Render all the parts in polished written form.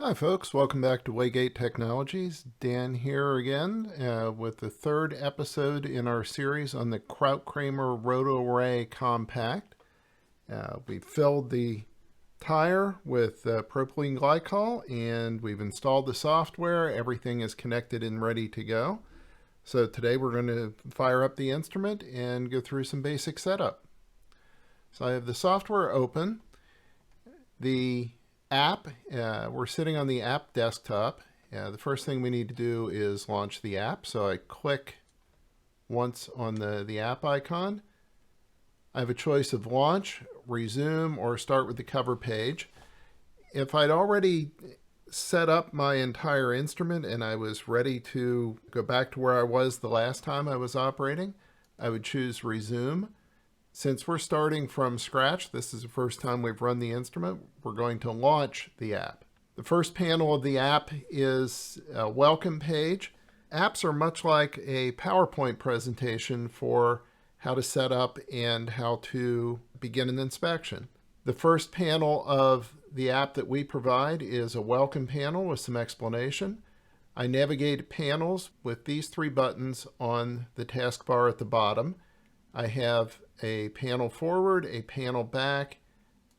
Hi folks, welcome back to Waygate Technologies. Dan here again with the third episode in our series on the Kraut-Kramer RotoArray comPAct. We filled the tire with propylene glycol and we've installed the software. Everything is connected and ready to go. So today we're going to fire up the instrument and go through some basic setup. So I have the software open. The app, we're sitting on the app desktop. The first thing we need to do is launch the app. So I click once on the app icon. I have a choice of launch, resume, or start with the cover page. If I'd already set up my entire instrument and I was ready to go back to where I was the last time I was operating, I would choose resume. Since we're starting from scratch, this is the first time we've run the instrument, we're going to launch the app. The first panel of the app is a welcome page. Apps are much like a PowerPoint presentation for how to set up and how to begin an inspection. The first panel of the app that we provide is a welcome panel with some explanation. I navigate panels with these three buttons on the taskbar at the bottom. I have a panel forward, a panel back,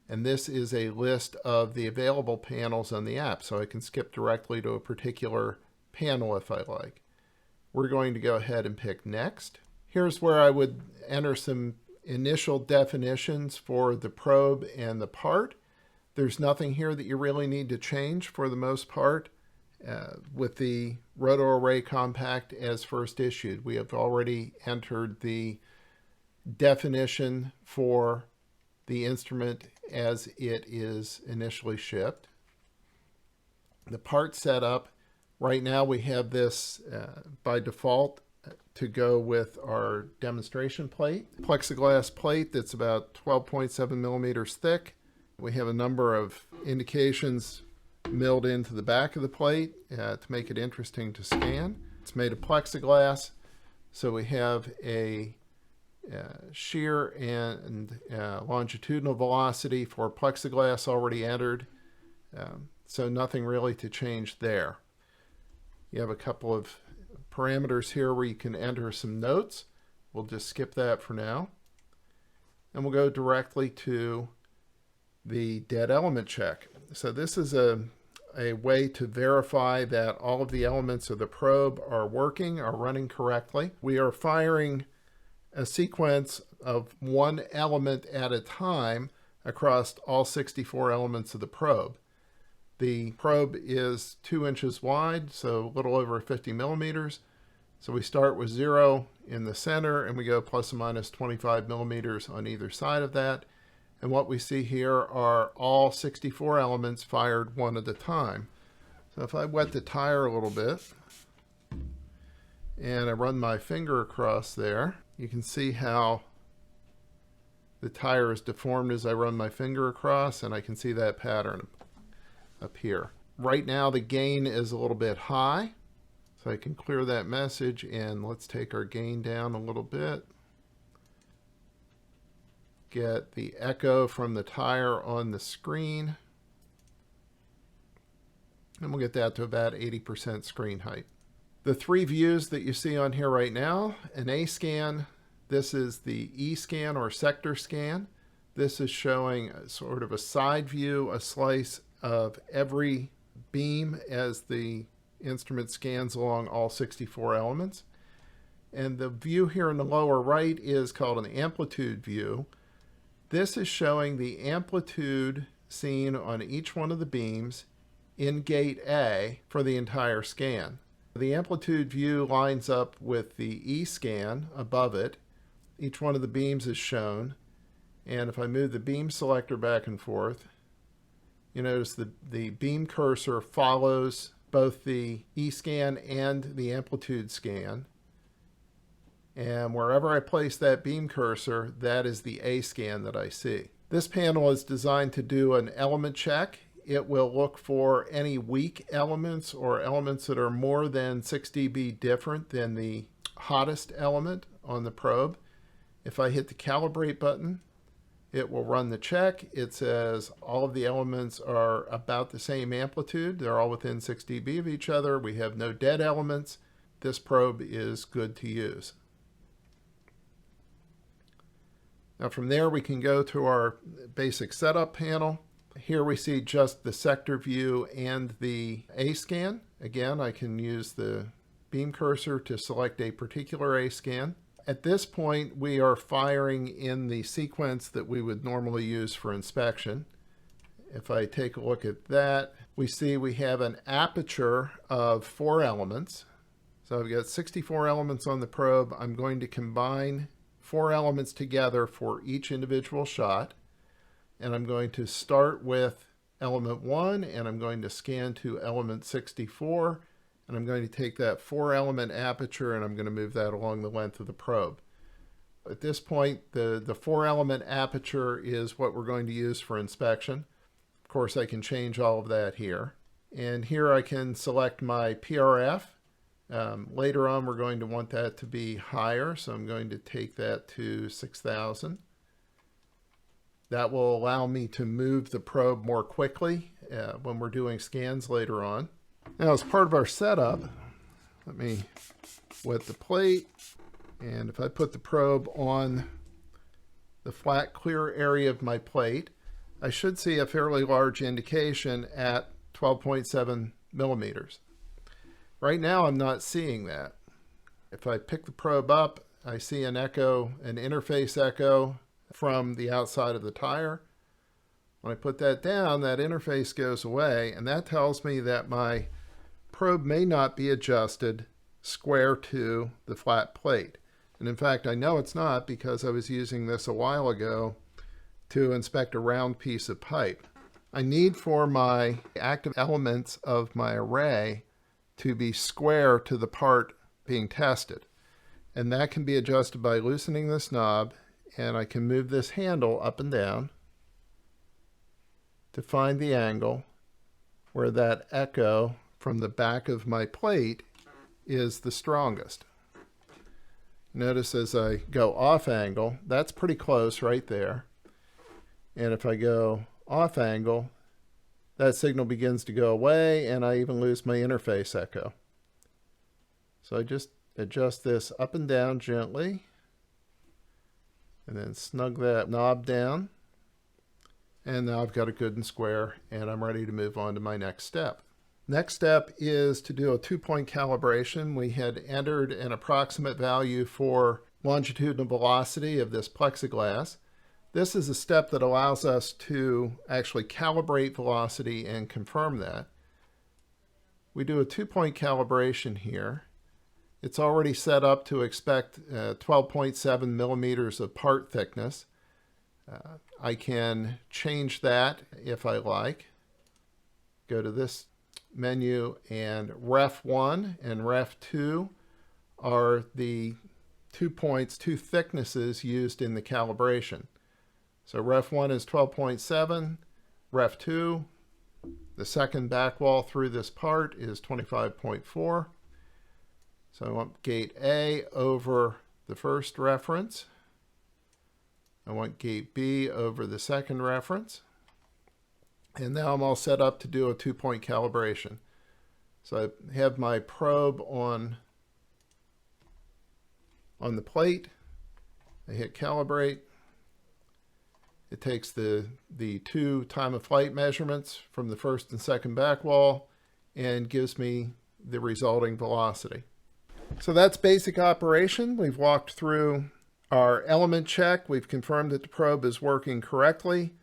and this is a list of the available panels on the app, so I can skip directly to a particular panel if I like. We're going to go ahead and pick next. Here's where I would enter some initial definitions for the probe and the part. There's nothing here that you really need to change for the most part. With the RotoArray comPAct as first issued, we have already entered the definition for the instrument as it is initially shipped. The part setup, right now we have this by default to go with our demonstration plate. Plexiglass plate that's about 12.7 millimeters thick. We have a number of indications milled into the back of the plate to make it interesting to scan. It's made of plexiglass, so we have a shear and longitudinal velocity for plexiglass already entered, so nothing really to change there. You have a couple of parameters here where you can enter some notes. We'll just skip that for now, and we'll go directly to the dead element check. So this is a way to verify that all of the elements of the probe are working, are running correctly. We are firing a sequence of one element at a time across all 64 elements of the probe. The probe is 2 inches wide, so a little over 50 millimeters. So we start with 0 in the center and we go plus or minus 25 millimeters on either side of that. And what we see here are all 64 elements fired one at a time. So if I wet the tire a little bit and I run my finger across there, you can see how the tire is deformed as I run my finger across, and I can see that pattern up here. Right now the gain is a little bit high, so I can clear that message, and let's take our gain down a little bit. Get the echo from the tire on the screen, and we'll get that to about 80% screen height. The three views that you see on here right now, an A scan, this is the E scan or sector scan. This is showing sort of a side view, a slice of every beam as the instrument scans along all 64 elements. And the view here in the lower right is called an amplitude view. This is showing the amplitude seen on each one of the beams in gate A for the entire scan. The amplitude view lines up with the E scan above it. Each one of the beams is shown. And if I move the beam selector back and forth, you notice the beam cursor follows both the E scan and the amplitude scan. And wherever I place that beam cursor, that is the A scan that I see. This panel is designed to do an element check. It will look for any weak elements or elements that are more than 6 dB different than the hottest element on the probe. If I hit the calibrate button, It will run the check. It says all of the elements are about the same amplitude. They're all within 6 dB of each other. We have no dead elements. This probe is good to use. Now from there we can go to our basic setup panel. Here we see just the sector view and the A scan. Again, I can use the beam cursor to select a particular A scan. At this point, we are firing in the sequence that we would normally use for inspection. If I take a look at that, we see we have an aperture of 4 elements. So I've got 64 elements on the probe. I'm going to combine 4 elements together for each individual shot. And I'm going to start with element 1, and I'm going to scan to element 64. And I'm going to take that 4-element aperture and I'm going to move that along the length of the probe. At this point, the 4-element aperture is what we're going to use for inspection. Of course, I can change all of that here. And here I can select my PRF. Later on, we're going to want that to be higher, so I'm going to take that to 6,000. That will allow me to move the probe more quickly when we're doing scans later on. Now, as part of our setup, let me wet the plate, and if I put the probe on the flat clear area of my plate, I should see a fairly large indication at 12.7 millimeters. Right now, I'm not seeing that. If I pick the probe up, I see an echo, an interface echo from the outside of the tire. When I put that down, that interface goes away, and that tells me that my probe may not be adjusted square to the flat plate. And in fact, I know it's not because I was using this a while ago to inspect a round piece of pipe. I need for my active elements of my array to be square to the part being tested. And that can be adjusted by loosening this knob, and I can move this handle up and down to find the angle where that echo from the back of my plate is the strongest. Notice as I go off angle, that's pretty close right there. And if I go off angle, that signal begins to go away, and I even lose my interface echo. So I just adjust this up and down gently, and then snug that knob down. And now I've got it good and square, and I'm ready to move on to my next step. Next step is to do a 2-point calibration. We had entered an approximate value for longitudinal velocity of this plexiglass. This is a step that allows us to actually calibrate velocity and confirm that. We do a 2-point calibration here. It's already set up to expect 12.7 millimeters of part thickness. I can change that if I like. Go to this menu, and Ref 1 and Ref 2 are the 2 points, 2 thicknesses used in the calibration. So Ref 1 is 12.7, Ref 2, the second back wall through this part is 25.4. So I want gate A over the first reference. I want gate B over the second reference. And now I'm all set up to do a 2-point calibration. So I have my probe on the plate. I hit calibrate. It takes the 2 time of flight measurements from the first and second back wall and gives me the resulting velocity. So that's basic operation. We've walked through our element check. We've confirmed that the probe is working correctly.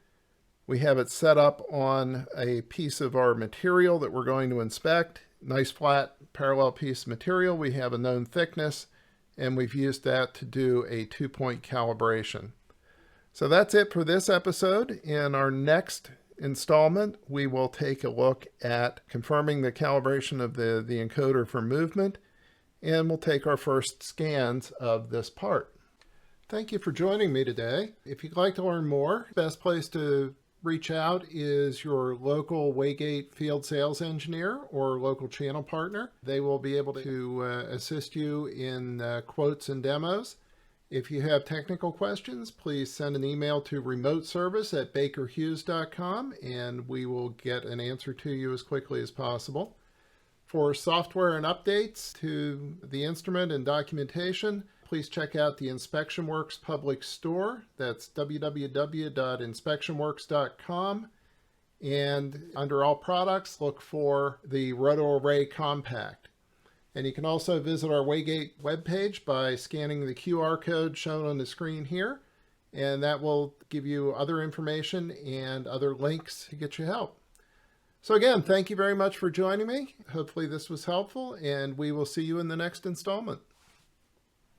We have it set up on a piece of our material that we're going to inspect. Nice flat parallel piece of material. We have a known thickness, and we've used that to do a 2-point calibration. So that's it for this episode. In our next installment, we will take a look at confirming the calibration of the encoder for movement, and we'll take our first scans of this part. Thank you for joining me today. If you'd like to learn more, the best place to reach out is your local Waygate field sales engineer or local channel partner. They will be able to assist you in quotes and demos. If you have technical questions, please send an email to remoteservice@bakerhughes.com and we will get an answer to you as quickly as possible. For software and updates to the instrument and documentation, please check out the InspectionWorks public store. That's www.inspectionworks.com. And under all products, look for the RotoArray comPAct. And you can also visit our Waygate webpage by scanning the QR code shown on the screen here. And that will give you other information and other links to get you help. So again, thank you very much for joining me. Hopefully this was helpful, and we will see you in the next installment.